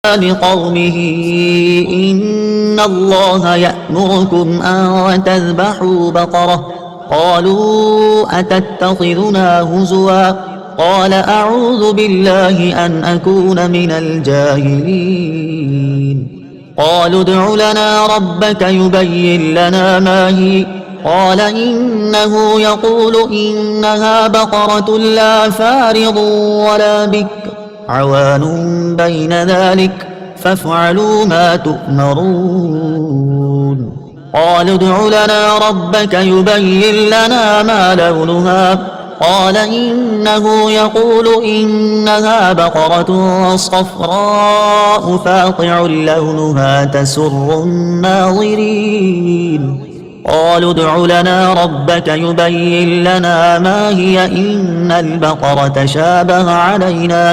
لقومه إن الله يأمركم أن تذبحوا بقرة قالوا أتتخذنا هزوا قال أعوذ بالله أن أكون من الجاهلين قالوا ادع لنا ربك يبين لنا ما هي قال إنه يقول إنها بقرة لا فارض ولا بكر عوان بين ذلك فافعلوا ما تؤمرون قالوا ادع لنا ربك يبين لنا ما لونها قال إنه يقول إنها بقرة صفراء فاقع لونها تسر الناظرين قالوا ادع لنا ربك يبين لنا ما هي إن البقرة شابه علينا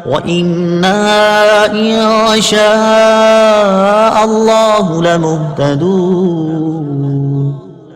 وَإِنَّا إِن شَاءَ اللَّهُ لَمُهْتَدُونَ۔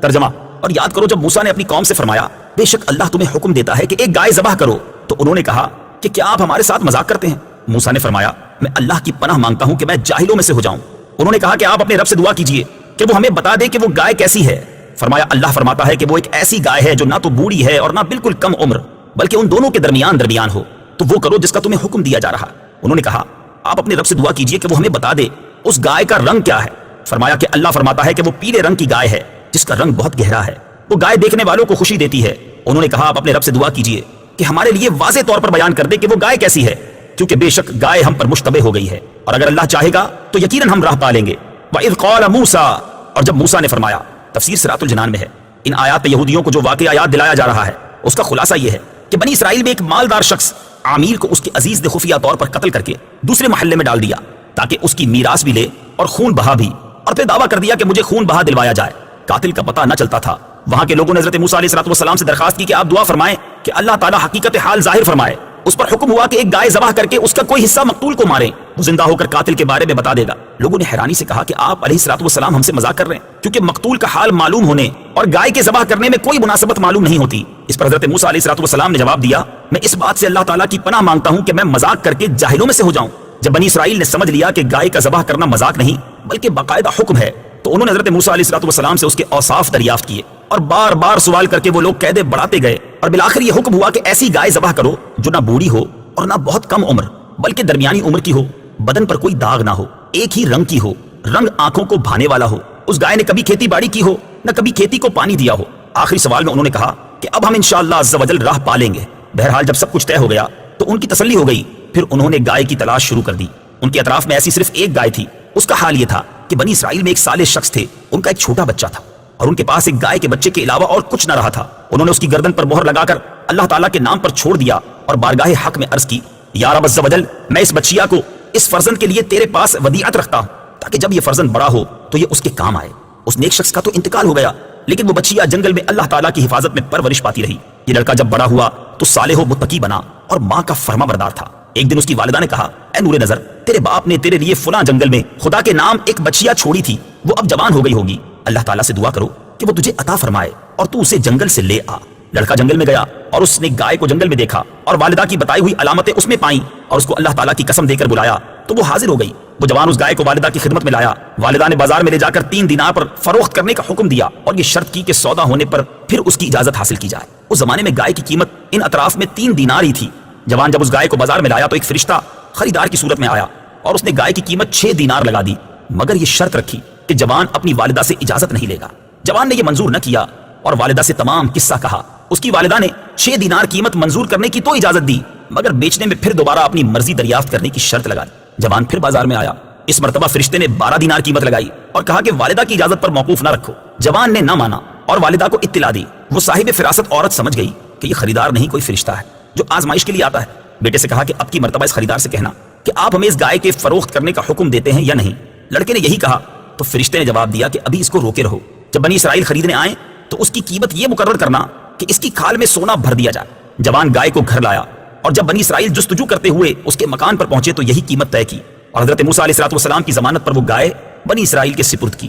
ترجمہ۔ اور یاد کرو جب موسیٰ نے اپنی قوم سے فرمایا بے شک اللہ تمہیں حکم دیتا ہے کہ ایک گائے ذبح کرو، تو انہوں نے کہا کہ کیا آپ ہمارے ساتھ مذاق کرتے ہیں؟ موسیٰ نے فرمایا میں اللہ کی پناہ مانگتا ہوں کہ میں جاہلوں میں سے ہو جاؤں۔ انہوں نے کہا کہ آپ اپنے رب سے دعا کیجئے کہ وہ ہمیں بتا دے کہ وہ گائے کیسی ہے۔ فرمایا اللہ فرماتا ہے کہ وہ ایک ایسی گائے ہے جو نہ تو بوڑھی ہے اور نہ بالکل کم عمر، بلکہ ان دونوں کے درمیان ہو، تو وہ کرو جس کا تمہیں حکم دیا جا رہا۔ انہوں نے کہا آپ اپنے رب سے دعا کیجئے کہ وہ ہمیں بتا دے اس گائے کا رنگ کیا ہے۔ فرمایا کہ اللہ فرماتا ہے کہ وہ پیلے رنگ کی گائے ہے جس کا رنگ بہت گہرا ہے، وہ گائے دیکھنے والوں کو خوشی دیتی ہے۔ انہوں نے کہا آپ اپنے رب سے دعا کیجئے کہ ہمارے لیے واضح طور پر بیان کر دے کہ وہ گائے کیسی ہے، کیونکہ بے شک گائے ہم پر مشتبہ ہو گئی ہے، اور اگر اللہ چاہے گا تو یقیناً ہم راہ پا لیں گے۔ وَإِذْ قَالَ مُوسَىٰ، اور جب موسیٰ نے فرمایا، تفسیر صراط الجنان میں ہے۔ ان آیات میں یہودیوں کو جو واقعہ یاد دلایا جا رہا ہے اس کا خلاصہ یہ ہے کہ بنی اسرائیل میں ایک مالدار شخص عامیر کو اس کے عزیز نے خفیہ طور پر قتل کر کے دوسرے محلے میں ڈال دیا تاکہ اس کی میراث بھی لے اور خون بہا بھی، اور پھر دعویٰ کر دیا کہ مجھے خون بہا دلوایا جائے۔ قاتل کا پتہ نہ چلتا تھا۔ وہاں کے لوگوں نے حضرت موسیٰ علیہ السلام سے درخواست کی کہ آپ دعا فرمائیں کہ اللہ تعالیٰ حقیقت حال ظاہر فرمائے۔ اس پر حکم ہوا کہ ایک گائے ذبح کر کے اس کا کوئی حصہ مقتول کو ماریں، وہ زندہ ہو کر قاتل کے بارے میں بتا دے گا۔ لوگوں نے حیرانی سے کہا کہ آپ علیہ السلام ہم سے مذاق کر رہے ہیں، کیونکہ مقتول کا حال معلوم ہونے اور گائے کے ذبح کرنے میں کوئی مناسبت معلوم نہیں ہوتی۔ اس پر حضرت موسیٰ علیہ السلام نے جواب دیا میں اس بات سے اللہ تعالیٰ کی پناہ مانگتا ہوں کہ میں مذاق کر کے جاہلوں میں سے ہو جاؤں۔ جب بنی اسرائیل نے سمجھ لیا کہ گائے کا ذبح کرنا مذاق نہیں بلکہ باقاعدہ حکم ہے، تو انہوں نے حضرت موسیٰ علیہ السلام سے اس کے اوصاف دریافت کیے اور بار بار سوال کر کے وہ لوگ قیدیں بڑھاتے گئے، اور بالآخر یہ حکم ہوا کہ ایسی گائے ذبح کرو جو نہ بوڑھی ہو اور نہ بہت کم عمر بلکہ درمیانی عمر کی ہو، بدن پر کوئی داغ نہ ہو، ایک ہی رنگ کی ہو، رنگ آنکھوں کو بھانے والا ہو، اس گائے نے کبھی کھیتی باڑی کی ہو نہ کبھی کھیتی کو پانی دیا ہو۔ آخری سوال میں انہوں نے کہا کہ اب ہم انشاءاللہ عز و جل راہ پا لیں گے۔ بہرحال جب سب کچھ طے ہو گیا تو ان کی تسلی ہو گئی، پھر انہوں نے گائے کی تلاش شروع کر دی۔ ان کے اطراف میں ایسی صرف ایک گائے تھی۔ اس کا حال یہ تھا کہ بنی اسرائیل میں ایک صالح شخص تھے، ان کا ایک چھوٹا بچہ تھا اور ان کے پاس ایک گائے کے بچے کے علاوہ اور کچھ نہ رہا تھا۔ انہوں نے اس کی گردن پر مہر لگا کر اللہ تعالیٰ کے نام پر چھوڑ دیا اور بارگاہ حق میں عرض کی یا رب عز و جل میں اس بچیا کو اس فرزند کے لیے تیرے پاس ودیعت رکھتا ہوں تاکہ جب یہ فرزند بڑا ہو تو یہ اس کے کام آئے۔ اس نیک شخص کا تو انتقال ہو گیا، لیکن وہ بچیا جنگل میں اللہ تعالیٰ کی حفاظت میں پرورش پاتی رہی۔ یہ لڑکا جب بڑا ہوا تو صالح و متقی بنا اور ماں کا فرما بردار تھا۔ ایک دن اس کی والدہ نے کہا اے نور نظر، تیرے باپ نے تیرے لیے فلاں جنگل میں خدا کے نام ایک بچیا چھوڑی تھی، وہ اب جوان ہو گئی ہوگی، اللہ تعالیٰ سے دعا کرو کہ وہ تجھے عطا فرمائے اور تو اسے جنگل سے لے آ۔ لڑکا جنگل میں گیا اور اس نے گائے کو جنگل میں دیکھا اور والدہ کی بتائی ہوئی علامتیں اس میں پائیں اور اس کو اللہ تعالیٰ کی قسم دے کر بلایا تو وہ حاضر ہو گئی۔ وہ جوان اس گائے کو والدہ کی خدمت میں لایا۔ والدہ نے بازار میں لے جا کر 3 دینار پر فروخت کرنے کا حکم دیا اور یہ شرط کی کہ سودا ہونے پر پھر اس کی اجازت حاصل کی جائے۔ اس زمانے میں گائے کی قیمت ان اطراف میں 3 دینار ہی تھی۔ جوان جب اس گائے کو بازار میں لایا تو ایک فرشتہ خریدار کی صورت میں آیا اور اس نے گائے کی قیمت 6 دینار لگا دی، مگر یہ شرط رکھی کہ جوان اپنی والدہ سے اجازت نہیں لے گا۔ جوان نے یہ منظور نہ کیا اور والدہ سے تمام قصہ کہا۔ اس کی والدہ نے 6 دینار قیمت منظور کرنے کی تو اجازت دی، مگر بیچنے میں پھر دوبارہ اپنی مرضی دریافت کرنے کی شرط لگا دی۔ جوان پھر بازار میں آیا، اس مرتبہ فرشتے نے 12 دینار قیمت لگائی اور کہا کہ والدہ کی اجازت پر موقوف نہ رکھو۔ جوان نے نہ مانا اور والدہ کو اطلاع دی۔ وہ صاحب فراست عورت سمجھ گئی کہ یہ خریدار نہیں کوئی فرشتہ ہے جو آزمائش کے لیے آتا ہے۔ بیٹے سے کہا کہ اب کی مرتبہ اس خریدار سے کہنا کہ آپ ہمیں اس گائے کے فروخت کرنے کا حکم دیتے ہیں یا نہیں۔ لڑکے نے یہی کہا تو فرشتے نے جواب دیا کہ ابھی اس کو روکے رہو، جب بنی اسرائیل خریدنے آئیں تو اس کی قیمت یہ مقرر کرنا کہ اس کی کھال میں سونا بھر دیا جائے۔ جوان گائے کو گھر لایا اور جب بنی اسرائیل جستجو کرتے ہوئے اس کے مکان پر پہنچے تو یہی قیمت طے کی اور حضرت موسیٰ علیہ السلام کی ضمانت پر وہ گائے بنی اسرائیل کے سپرد کی۔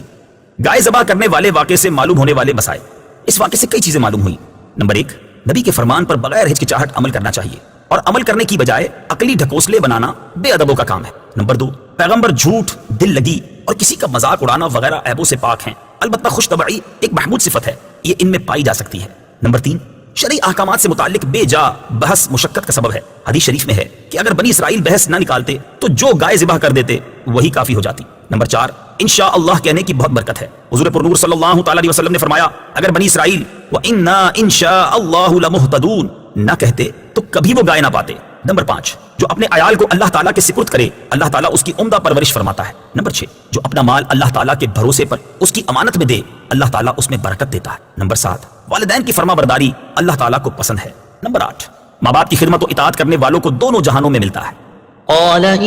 گائے ذبح کرنے والے واقعے سے معلوم ہونے والے مسائل۔ اس واقعے سے کئی چیزیں معلوم ہوئی۔ نمبر 1، نبی کے فرمان پر بغیر ہچکچاہٹ عمل کرنا چاہیے اور عمل کرنے کی بجائے عقلی ڈھکوسلے بنانا بے ادبوں کا کام ہے۔ نمبر 2، پیغمبر جھوٹ، دل لگی اور کسی کا مذاق اڑانا وغیرہ عیبوں سے پاک ہیں، البتہ خوش طبعی ایک محمود صفت ہے، یہ ان میں پائی جا سکتی ہے۔ نمبر 3، شرعی احکامات سے متعلق بے جا بحث مشقت کا سبب ہے۔ حدیث شریف میں ہے کہ اگر بنی اسرائیل بحث نہ نکالتے تو جو گائے ذبح کر دیتے وہی کافی ہو جاتی۔ نمبر 4، انشاءاللہ کہنے کی بہت برکت ہے۔ حضور پر نور صلی اللہ تعالی علیہ وسلم نے فرمایا اگر بنی اسرائیل وَإِنَّا إِن شَاءَ اللَّهُ لَمُهْتَدُونَ نہ کہتے تو کبھی وہ گائے نہ پاتے۔ نمبر 5، جو اپنے عیال کو اللہ تعالیٰ کے سپرد کرے اللہ تعالیٰ اس کی عمدہ پرورش فرماتا ہے۔ نمبر 6، جو اپنا مال اللہ تعالیٰ کے بھروسے پر اس کی امانت میں دے اللہ تعالیٰ اس میں برکت دیتا ہے۔ نمبر 7، والدین کی فرما برداری اللہ تعالیٰ کو پسند ہے۔ نمبر 8، ماں باپ کی خدمت و اطاعت کرنے والوں کو دونوں جہانوں میں ملتا ہے۔ قال